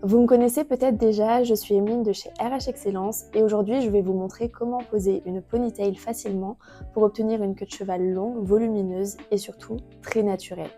Vous me connaissez peut-être déjà, je suis Emeline de chez RH Excellence et aujourd'hui je vais vous montrer comment poser une ponytail facilement pour obtenir une queue de cheval longue, volumineuse et surtout très naturelle.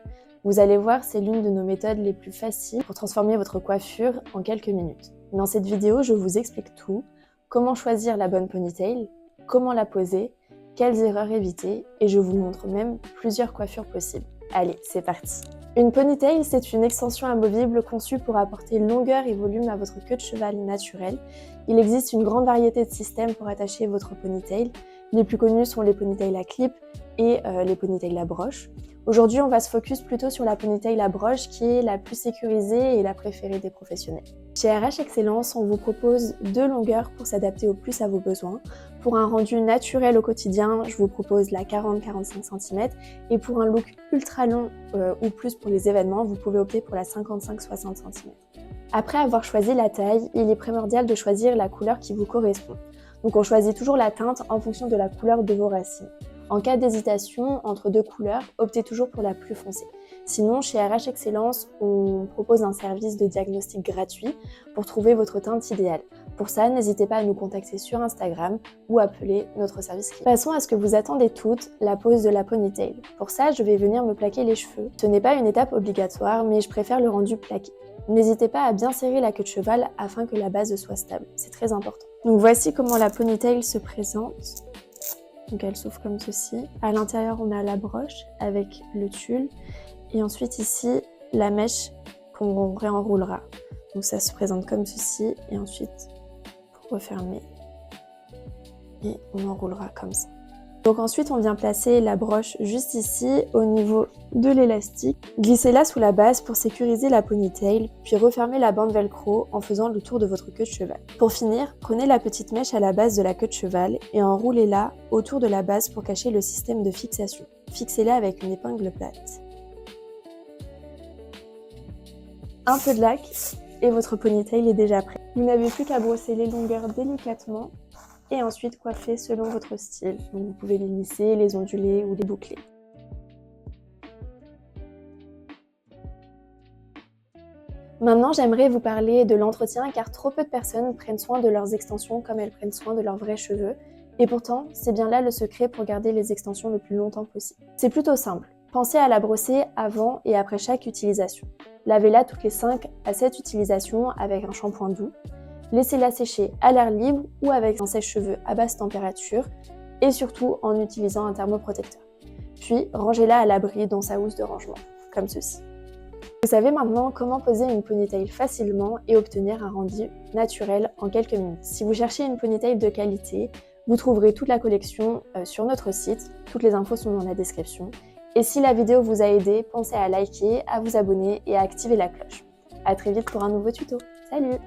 Vous allez voir, c'est l'une de nos méthodes les plus faciles pour transformer votre coiffure en quelques minutes. Dans cette vidéo, je vous explique tout, comment choisir la bonne ponytail, comment la poser, quelles erreurs éviter et je vous montre même plusieurs coiffures possibles. Allez, c'est parti! Une ponytail, c'est une extension amovible conçue pour apporter longueur et volume à votre queue de cheval naturelle. Il existe une grande variété de systèmes pour attacher votre ponytail. Les plus connus sont les ponytails à clip et les ponytails à broche. Aujourd'hui, on va se focus plutôt sur la ponytail à broche qui est la plus sécurisée et la préférée des professionnels. Chez RH Excellence, on vous propose deux longueurs pour s'adapter au plus à vos besoins. Pour un rendu naturel au quotidien, je vous propose la 40-45 cm et pour un look ultra long ou plus pour les événements, vous pouvez opter pour la 55-60 cm. Après avoir choisi la taille, il est primordial de choisir la couleur qui vous correspond. Donc on choisit toujours la teinte en fonction de la couleur de vos racines. En cas d'hésitation entre deux couleurs, optez toujours pour la plus foncée. Sinon, chez RH Excellence, on propose un service de diagnostic gratuit pour trouver votre teinte idéale. Pour ça, n'hésitez pas à nous contacter sur Instagram ou appeler notre service client. Passons à ce que vous attendez toutes, la pose de la ponytail. Pour ça, je vais venir me plaquer les cheveux. Ce n'est pas une étape obligatoire, mais je préfère le rendu plaqué. N'hésitez pas à bien serrer la queue de cheval afin que la base soit stable, c'est très important. Donc voici comment la ponytail se présente. Donc elle s'ouvre comme ceci. À l'intérieur, on a la broche avec le tulle. Et ensuite ici, la mèche qu'on réenroulera. Donc ça se présente comme ceci. Et ensuite, pour refermer, et on enroulera comme ça. Donc ensuite, on vient placer la broche juste ici, au niveau de l'élastique. Glissez-la sous la base pour sécuriser la ponytail, puis refermez la bande velcro en faisant le tour de votre queue de cheval. Pour finir, prenez la petite mèche à la base de la queue de cheval et enroulez-la autour de la base pour cacher le système de fixation. Fixez-la avec une épingle plate. Un peu de lac et votre ponytail est déjà prêt. Vous n'avez plus qu'à brosser les longueurs délicatement et ensuite coiffer selon votre style. Donc vous pouvez les lisser, les onduler ou les boucler. Maintenant, j'aimerais vous parler de l'entretien car trop peu de personnes prennent soin de leurs extensions comme elles prennent soin de leurs vrais cheveux. Et pourtant, c'est bien là le secret pour garder les extensions le plus longtemps possible. C'est plutôt simple. Pensez à la brosser avant et après chaque utilisation. Lavez-la toutes les 5 à 7 utilisations avec un shampoing doux. Laissez-la sécher à l'air libre ou avec un sèche-cheveux à basse température et surtout en utilisant un thermoprotecteur. Puis, rangez-la à l'abri dans sa housse de rangement, comme ceci. Vous savez maintenant comment poser une ponytail facilement et obtenir un rendu naturel en quelques minutes. Si vous cherchez une ponytail de qualité, vous trouverez toute la collection sur notre site. Toutes les infos sont dans la description. Et si la vidéo vous a aidé, pensez à liker, à vous abonner et à activer la cloche. À très vite pour un nouveau tuto. Salut!